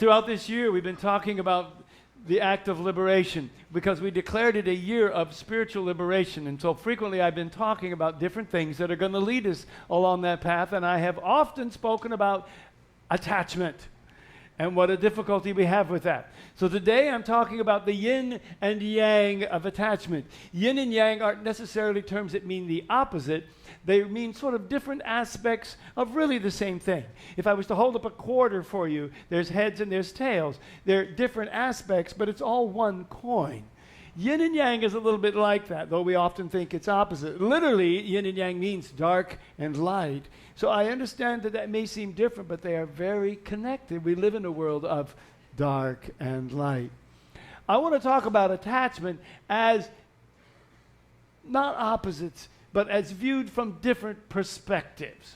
Throughout this year, we've been talking about the act of liberation because we declared it a year of spiritual liberation. And so frequently I've been talking about different things that are going to lead us along that path. And I have often spoken about attachment and what a difficulty we have with that. So today I'm talking about the yin and yang of attachment. Yin and yang aren't necessarily terms that mean the opposite. They mean sort of different aspects of really the same thing. If I was to hold up a quarter for you, there's heads and there's tails. They're different aspects, but it's all one coin. Yin and yang is a little bit like that, though we often think it's opposite. Literally, yin and yang means dark and light. So I understand that may seem different, but they are very connected. We live in a world of dark and light. I want to talk about attachment as not opposites, but as viewed from different perspectives.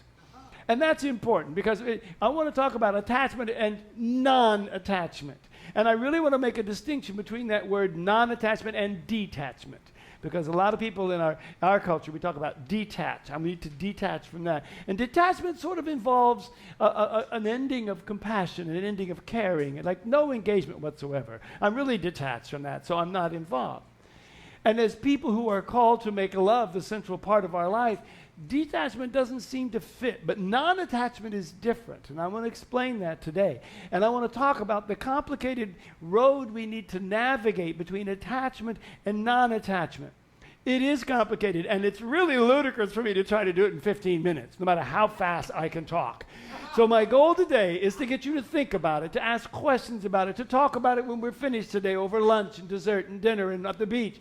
And that's important because I want to talk about attachment and non-attachment. And I really want to make a distinction between that word non-attachment and detachment. Because a lot of people in our culture, we talk about detach. I need to detach from that. And detachment sort of involves an ending of compassion, an ending of caring, and like no engagement whatsoever. I'm really detached from that, so I'm not involved. And as people who are called to make love the central part of our life, detachment doesn't seem to fit, but non-attachment is different, and I want to explain that today. And I want to talk about the complicated road we need to navigate between attachment and non-attachment. It is complicated, and it's really ludicrous for me to try to do it in 15 minutes, no matter how fast I can talk. So my goal today is to get you to think about it, to ask questions about it, to talk about it when we're finished today over lunch and dessert and dinner and at the beach.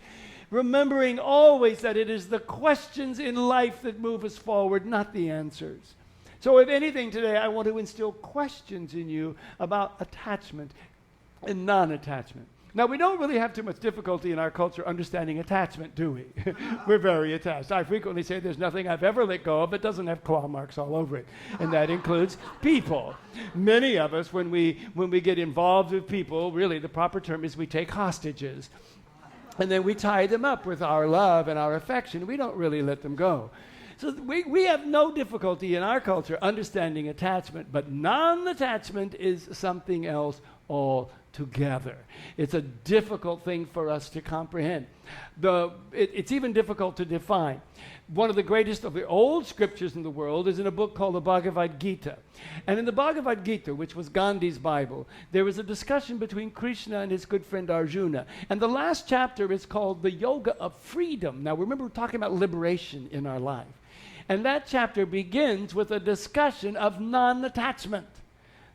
Remembering always that it is the questions in life that move us forward, not the answers. So if anything today, I want to instill questions in you about attachment and non-attachment. Now, we don't really have too much difficulty in our culture understanding attachment, do we? We're very attached. I frequently say there's nothing I've ever let go of that doesn't have claw marks all over it, and that includes people. Many of us, when we get involved with people, really the proper term is we take hostages. And then we tie them up with our love and our affection. We don't really let them go. So we have no difficulty in our culture understanding attachment, but non-attachment is something else altogether. It's a difficult thing for us to comprehend. It's even difficult to define. One of the greatest of the old scriptures in the world is in a book called the Bhagavad Gita. And in the Bhagavad Gita, which was Gandhi's Bible, there was a discussion between Krishna and his good friend Arjuna. And the last chapter is called the Yoga of Freedom. Now remember, we're talking about liberation in our life. And that chapter begins with a discussion of non-attachment.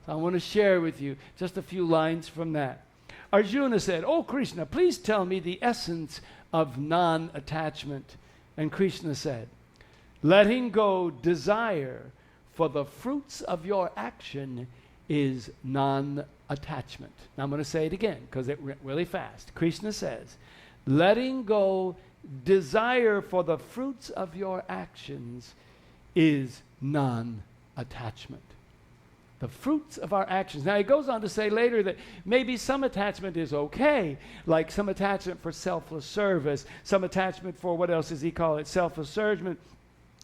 So I want to share with you just a few lines from that. Arjuna said, "Oh Krishna, please tell me the essence of non-attachment." And Krishna said, "Letting go desire for the fruits of your action is non-attachment." Now I'm going to say it again because it went really fast. Krishna says, "Letting go desire for the fruits of your actions is non-attachment." The fruits of our actions. Now he goes on to say later that maybe some attachment is okay, like some attachment for selfless service, some attachment for, what else does he call it, self-assertion.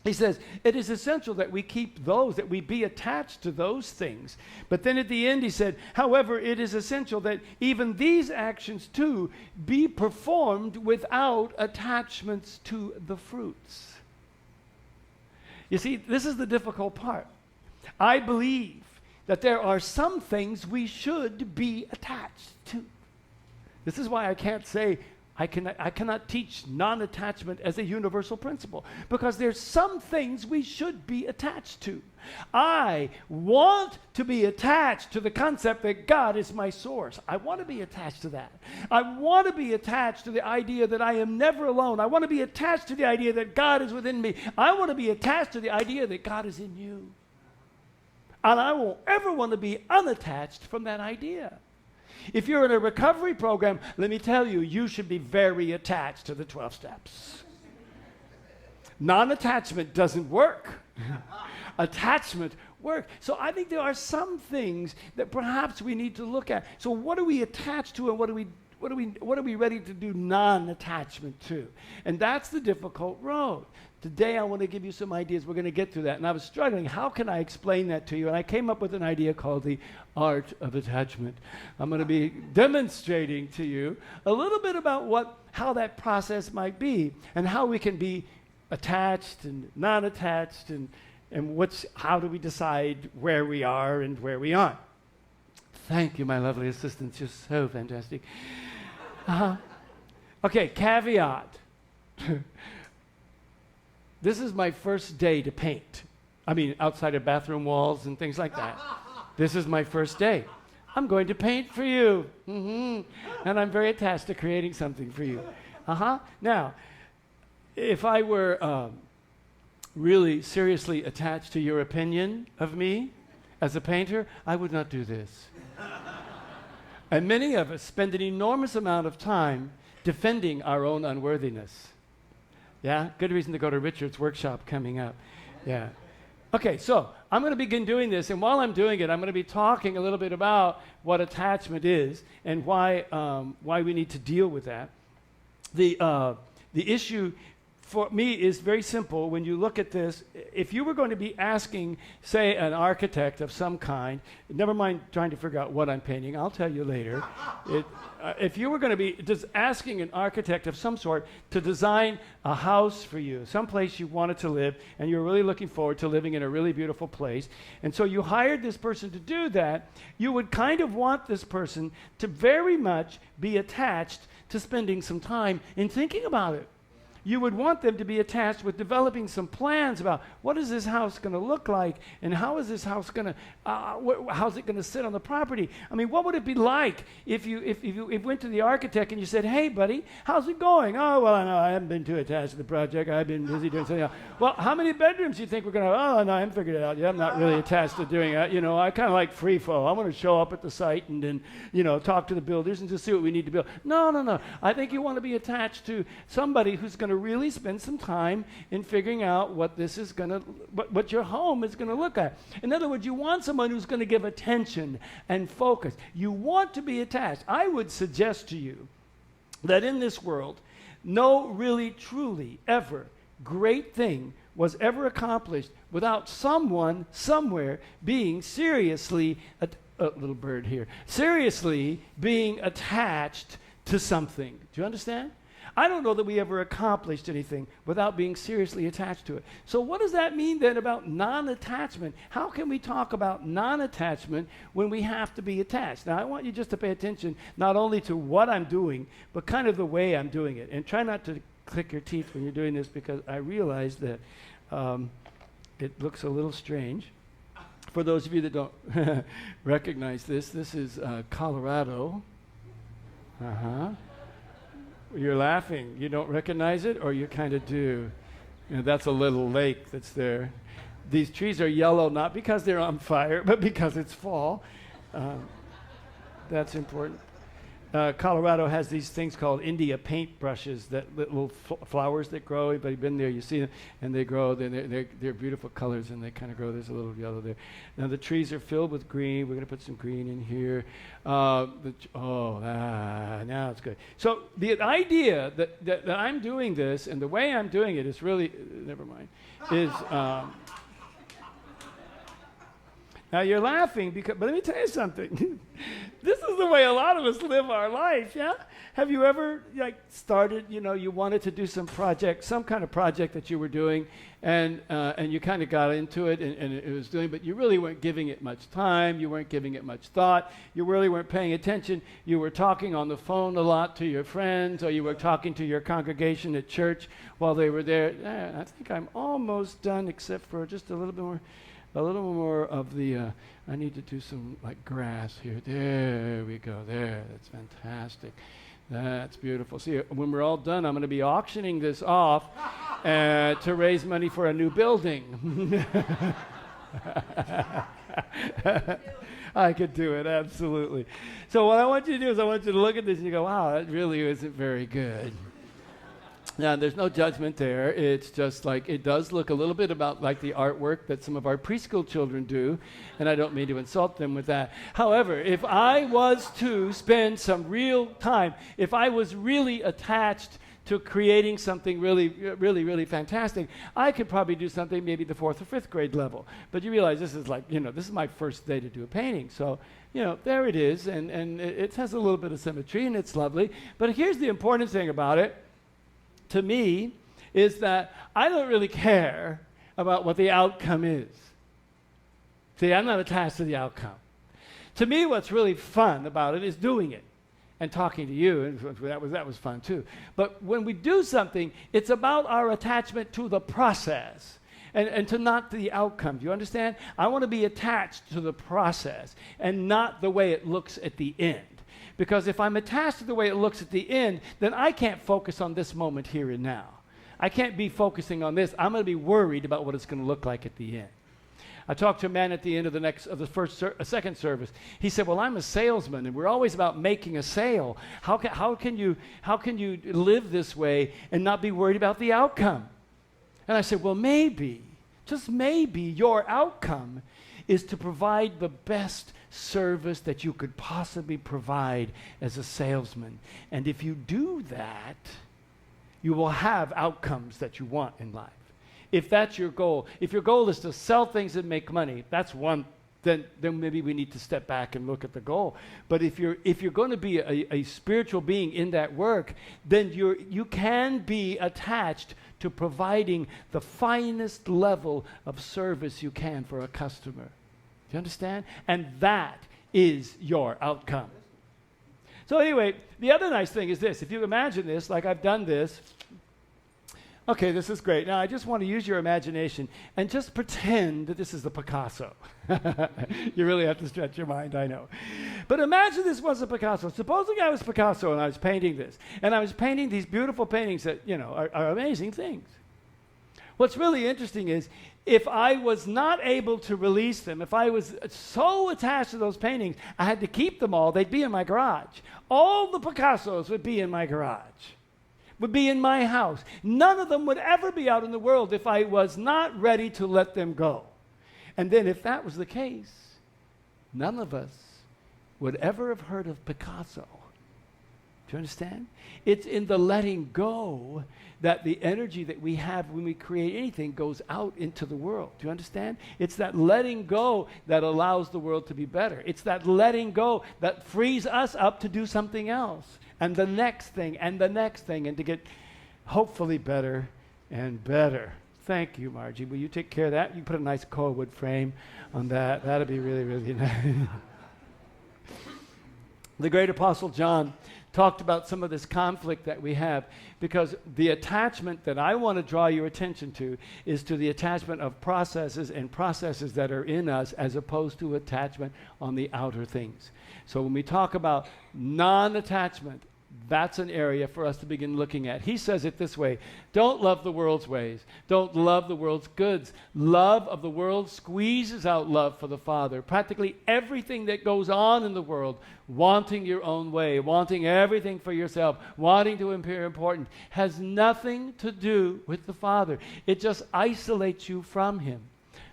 He says, it is essential that we keep those, that we be attached to those things. But then at the end he said, however, it is essential that even these actions too be performed without attachments to the fruits. You see, this is the difficult part. I believe that there are some things we should be attached to. This is why I can't say, I cannot teach non-attachment as a universal principle, because there's some things we should be attached to. I want to be attached to the concept that God is my source. I want to be attached to that. I want to be attached to the idea that I am never alone. I want to be attached to the idea that God is within me. I want to be attached to the idea that God is in you. And I won't ever want to be unattached from that idea. If you're in a recovery program, let me tell you, you should be very attached to the 12 steps. Non-attachment doesn't work. Attachment works. So I think there are some things that perhaps we need to look at. So what are we attached to and what what are we ready to do non-attachment to? And that's the difficult road. Today I want to give you some ideas. We're going to get through that. And I was struggling, how can I explain that to you? And I came up with an idea called the art of attachment. I'm going to be demonstrating to you a little bit about how that process might be and how we can be attached and non-attached and how do we decide where we are and where we aren't. Thank you, my lovely assistants. You're so fantastic. Okay, caveat. This is my first day to paint. I mean, outside of bathroom walls and things like that. This is my first day. I'm going to paint for you. And I'm very attached to creating something for you. Now, if I were really seriously attached to your opinion of me as a painter, I would not do this. And many of us spend an enormous amount of time defending our own unworthiness. Yeah, good reason to go to Richard's workshop coming up. Yeah. Okay, so I'm going to begin doing this, and while I'm doing it, I'm going to be talking a little bit about what attachment is and why we need to deal with that. The issue for me is very simple. When you look at this, if you were going to be asking, say, an architect of some kind, never mind trying to figure out what I'm painting, I'll tell you later. If you were going to be just asking an architect of some sort to design a house for you, someplace you wanted to live, and you're really looking forward to living in a really beautiful place, and so you hired this person to do that, you would kind of want this person to very much be attached to spending some time in thinking about it. You would want them to be attached with developing some plans about what is this house going to look like and how is this house going to, how's it going to sit on the property? I mean, what would it be like if you went to the architect and you said, hey, buddy, how's it going? Oh, well, I know I haven't been too attached to the project. I've been busy doing something else. Well, how many bedrooms do you think we're going to have? Oh, no, I haven't figured it out yet. I'm not really attached to doing that. You know, I kind of like free flow. I want to show up at the site and then, you know, talk to the builders and just see what we need to build. No. I think you want to be attached to somebody who's going to really spend some time in figuring out what this is going to, what your home is going to look like. In other words, you want someone who's going to give attention and focus. You want to be attached. I would suggest to you that in this world, no really, truly, ever great thing was ever accomplished without someone, somewhere, being seriously, a little bird here, seriously being attached to something. Do you understand? I don't know that we ever accomplished anything without being seriously attached to it. So what does that mean then about non-attachment? How can we talk about non-attachment when we have to be attached? Now, I want you just to pay attention not only to what I'm doing, but kind of the way I'm doing it. And try not to click your teeth when you're doing this because I realize that it looks a little strange. For those of you that don't recognize this is Colorado. You're laughing. You don't recognize it, or you kind of do. You know, that's a little lake that's there. These trees are yellow not because they're on fire, but because it's fall. That's important. Colorado has these things called India paintbrushes, that little flowers that grow. Everybody been there, you see them, and they grow. They're beautiful colors, and they kind of grow. There's a little yellow there. Now the trees are filled with green. We're going to put some green in here. Now it's good. So the idea that I'm doing this, and the way I'm doing it is really, never mind, is... Now you're laughing but let me tell you something. This is the way a lot of us live our life, yeah? Have you ever started, you wanted to do some kind of project that you were doing, and you kind of got into it and it was doing, but you really weren't giving it much time, you weren't giving it much thought, you really weren't paying attention, you were talking on the phone a lot to your friends, or you were talking to your congregation at church while they were there. I think I'm almost done except for just a little more of the, I need to do some grass here. There we go, there, that's fantastic. That's beautiful. See, when we're all done, I'm going to be auctioning this off to raise money for a new building. I could do it, absolutely. So what I want you to do is I want you to look at this and you go, wow, that really isn't very good. Now, there's no judgment there. It's just like, it does look a little bit about like the artwork that some of our preschool children do, and I don't mean to insult them with that. However, if I was to spend some real time, if I was really attached to creating something really fantastic, I could probably do something maybe the 4th or 5th grade level. But you realize this is like, this is my first day to do a painting. So, there it is, and it has a little bit of symmetry, and it's lovely. But here's the important thing about it, to me, is that I don't really care about what the outcome is. See, I'm not attached to the outcome. To me, what's really fun about it is doing it and talking to you, and that was fun too. But when we do something, it's about our attachment to the process and to not the outcome. Do you understand? I want to be attached to the process and not the way it looks at the end. Because if I'm attached to the way it looks at the end, then I can't focus on this moment here and now. I can't be focusing on this. I'm going to be worried about what it's going to look like at the end. I talked to a man at the end of the second service. He said, "Well, I'm a salesman, and we're always about making a sale. How can you live this way and not be worried about the outcome?" And I said, "Well, maybe, just maybe, your outcome is to provide the best service that you could possibly provide as a salesman. And if you do that, you will have outcomes that you want in life. If that's your goal, if your goal is to sell things and make money, that's one, then maybe we need to step back and look at the goal. But if you're going to be a spiritual being in that work, then you can be attached to providing the finest level of service you can for a customer. Do you understand? And that is your outcome. So anyway, the other nice thing is this. If you imagine this, like I've done this. Okay, this is great. Now, I just want to use your imagination and just pretend that this is the Picasso. You really have to stretch your mind, I know. But imagine this was a Picasso. Supposing I was Picasso and I was painting this. And I was painting these beautiful paintings that, are amazing things. What's really interesting is, if I was not able to release them, if I was so attached to those paintings, I had to keep them all. They'd be in my garage. All the Picassos would be in my garage, would be in my house. None of them would ever be out in the world if I was not ready to let them go. And then if that was the case, none of us would ever have heard of Picasso. Do you understand? It's in the letting go that the energy that we have when we create anything goes out into the world. Do you understand? It's that letting go that allows the world to be better. It's that letting go that frees us up to do something else, and the next thing, and the next thing, and to get hopefully better and better. Thank you, Margie. Will you take care of that? You put a nice coil wood frame on that. That'll be really, really nice. The great Apostle John talked about some of this conflict that we have, because the attachment that I want to draw your attention to is to the attachment of processes and processes that are in us, as opposed to attachment on the outer things. So when we talk about non-attachment, that's an area for us to begin looking at. He says it this way: don't love the world's ways. Don't love the world's goods. Love of the world squeezes out love for the Father. Practically everything that goes on in the world, wanting your own way, wanting everything for yourself, wanting to appear important, has nothing to do with the Father. It just isolates you from Him.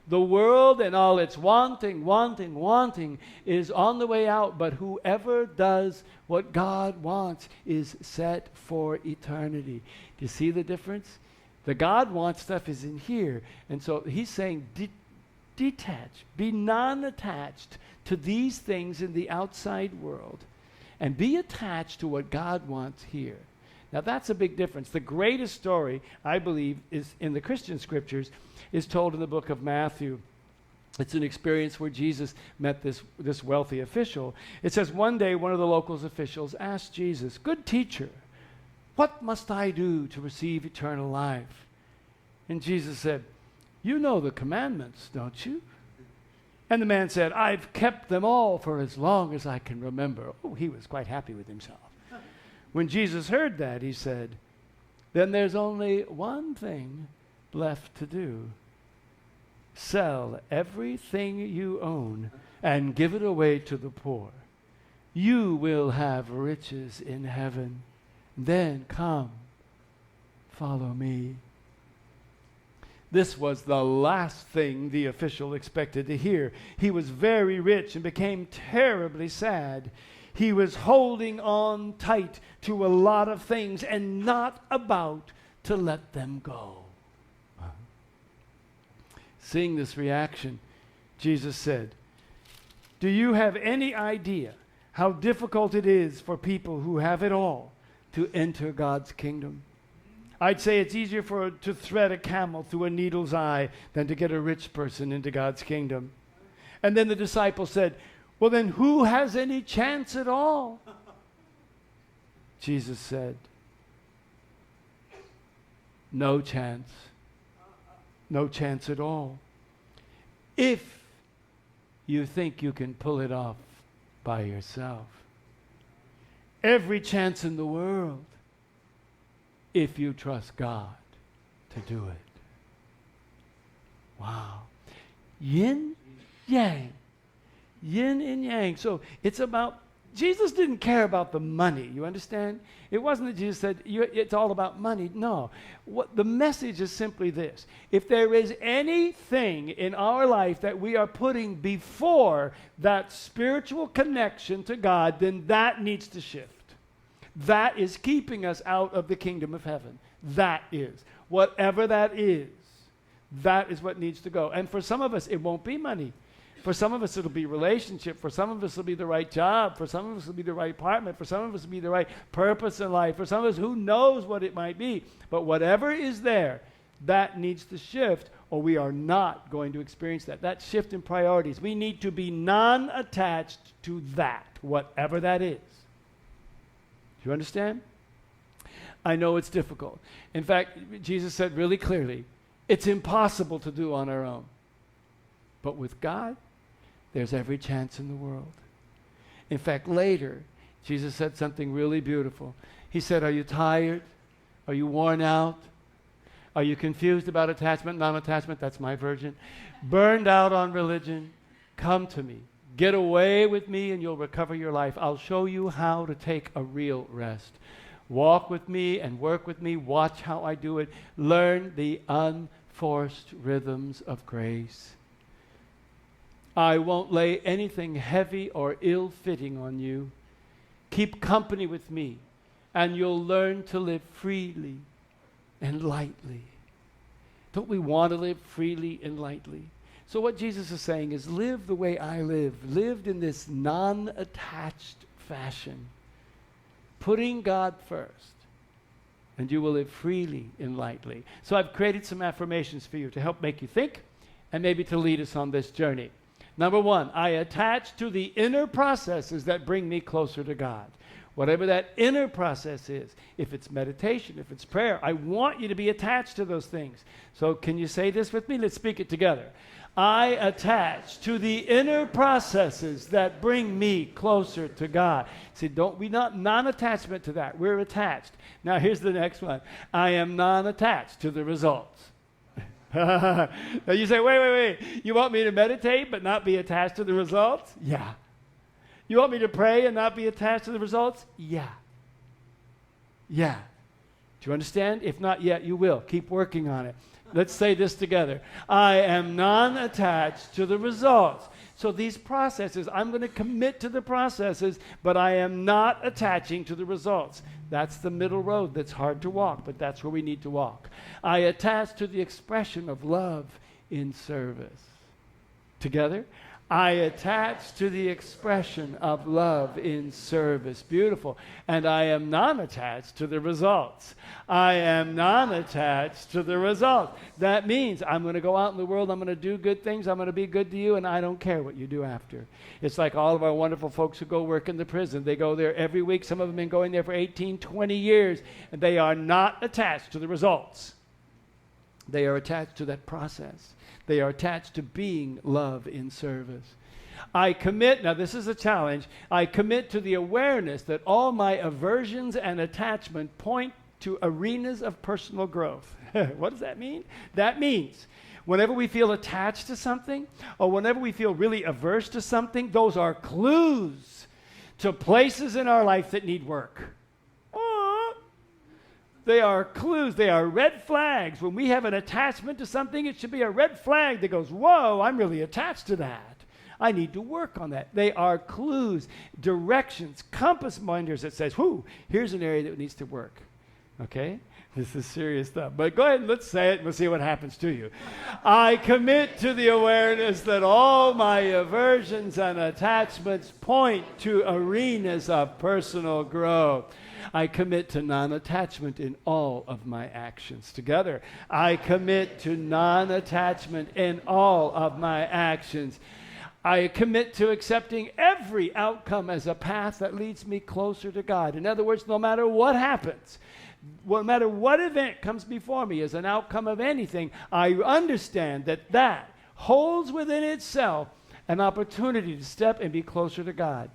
The world and all its wanting is on the way out, but whoever does what God wants is set for eternity. Do you see the difference? The God wants stuff is in here. And so he's saying detach, be non-attached to these things in the outside world, and be attached to what God wants here. Now that's a big difference. The greatest story, I believe, is in the Christian scriptures, is told in the book of Matthew. It's an experience where Jesus met this wealthy official. It says one day one of the local officials asked Jesus, "Good teacher, what must I do to receive eternal life?" And Jesus said, "You know the commandments, don't you?" And the man said, "I've kept them all for as long as I can remember." Oh, he was quite happy with himself. When Jesus heard that, he said, "Then there's only one thing left to do. Sell everything you own and give it away to the poor. You will have riches in heaven. Then come, follow me. This was the last thing the official expected to hear. He was very rich and became terribly sad. He was holding on tight to a lot of things and not about to let them go. Seeing this reaction, Jesus said, "Do you have any idea how difficult it is for people who have it all to enter God's kingdom? I'd say it's easier to thread a camel through a needle's eye than to get a rich person into God's kingdom." And then the disciple said, "Well, then who has any chance at all?" Jesus said, "No chance. No chance at all. If you think you can pull it off by yourself. Every chance in the world if you trust God to do it." Wow. Yin, yang. Yin and yang. So it's about, Jesus didn't care about the money, you understand? It wasn't that Jesus said, it's all about money. No. What the message is simply this. If there is anything in our life that we are putting before that spiritual connection to God, then that needs to shift. That is keeping us out of the kingdom of heaven. That is. Whatever that is what needs to go. And for some of us, it won't be money. For some of us, it'll be relationship. For some of us, it'll be the right job. For some of us, it'll be the right apartment. For some of us, it'll be the right purpose in life. For some of us, who knows what it might be. But whatever is there, that needs to shift, or we are not going to experience that. That shift in priorities. We need to be non-attached to that, whatever that is. Do you understand? I know it's difficult. In fact, Jesus said really clearly, it's impossible to do on our own. But with God, there's every chance in the world. In fact, later, Jesus said something really beautiful. He said, "Are you tired? Are you worn out? Are you confused about attachment, non-attachment?" That's my version. "Burned out on religion? Come to me. Get away with me and you'll recover your life. I'll show you how to take a real rest. Walk with me and work with me. Watch how I do it. Learn the unforced rhythms of grace. I won't lay anything heavy or ill-fitting on you. Keep company with me, and you'll learn to live freely and lightly." Don't we want to live freely and lightly? So what Jesus is saying is, live the way I live. Lived in this non-attached fashion, putting God first, and you will live freely and lightly. So I've created some affirmations for you to help make you think and maybe to lead us on this journey. Number one, I attach to the inner processes that bring me closer to God. Whatever that inner process is, if it's meditation, if it's prayer, I want you to be attached to those things. So can you say this with me? Let's speak it together. I attach to the inner processes that bring me closer to God. See, we not non-attachment to that. We're attached. Now here's the next one. I am non-attached to the results. Now you say, wait. You want me to meditate but not be attached to the results? Yeah. You want me to pray and not be attached to the results? Yeah. Yeah. Do you understand? If not yet, you will. Keep working on it. Let's say this together. I am non-attached to the results. So these processes, I'm going to commit to the processes, but I am not attaching to the results. That's the middle road that's hard to walk, but that's where we need to walk. I attach to the expression of love in service. Together, I attach to the expression of love in service. Beautiful. And I am non-attached to the results. I am non-attached to the results. That means I'm going to go out in the world, I'm going to do good things, I'm going to be good to you, and I don't care what you do after. It's like all of our wonderful folks who go work in the prison. They go there every week. Some of them have been going there for 18, 20 years, and they are not attached to the results. They are attached to that process. They are attached to being love in service. I commit, now this is a challenge, I commit to the awareness that all my aversions and attachment point to arenas of personal growth. What does that mean? That means whenever we feel attached to something, or whenever we feel really averse to something, those are clues to places in our life that need work. They are clues. They are red flags. When we have an attachment to something, it should be a red flag that goes, whoa, I'm really attached to that. I need to work on that. They are clues, directions, compass minders that says, whoo, here's an area that needs to work. Okay? This is serious stuff. But go ahead and let's say it and we'll see what happens to you. I commit to the awareness that all my aversions and attachments point to arenas of personal growth. I commit to non-attachment in all of my actions. Together, I commit to non-attachment in all of my actions. I commit to accepting every outcome as a path that leads me closer to God. In other words, no matter what happens, no matter what event comes before me as an outcome of anything, I understand that that holds within itself an opportunity to step and be closer to God.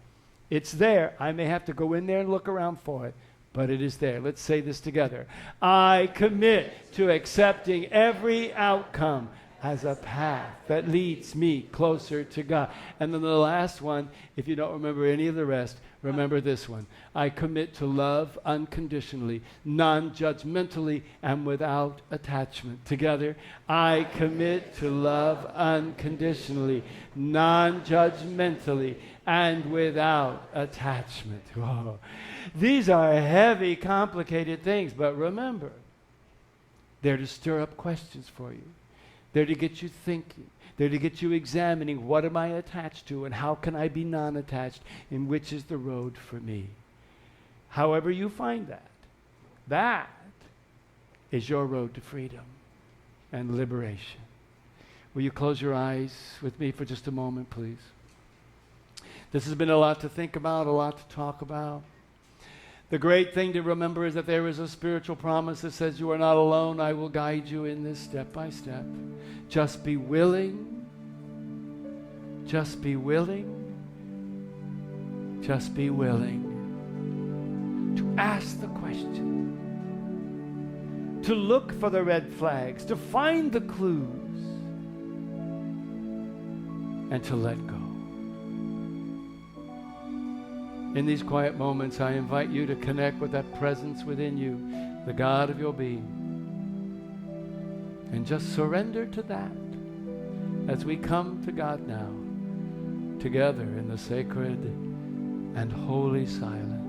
It's there. I may have to go in there and look around for it, but it is there. Let's say this together. I commit to accepting every outcome as a path that leads me closer to God. And then the last one, if you don't remember any of the rest, remember this one. I commit to love unconditionally, non-judgmentally, and without attachment. Together, I commit to love unconditionally, non-judgmentally, and without attachment. Whoa. These are heavy, complicated things, but remember, they're to stir up questions for you. They're to get you thinking. They're to get you examining what am I attached to and how can I be non-attached and which is the road for me. However you find that, that is your road to freedom and liberation. Will you close your eyes with me for just a moment, please? This has been a lot to think about, a lot to talk about. The great thing to remember is that there is a spiritual promise that says you are not alone. I will guide you in this step by step. Just be willing. Just be willing. Just be willing to ask the question, to look for the red flags, to find the clues, and to let go. In these quiet moments, I invite you to connect with that presence within you, the God of your being. And just surrender to that as we come to God now, together in the sacred and holy silence.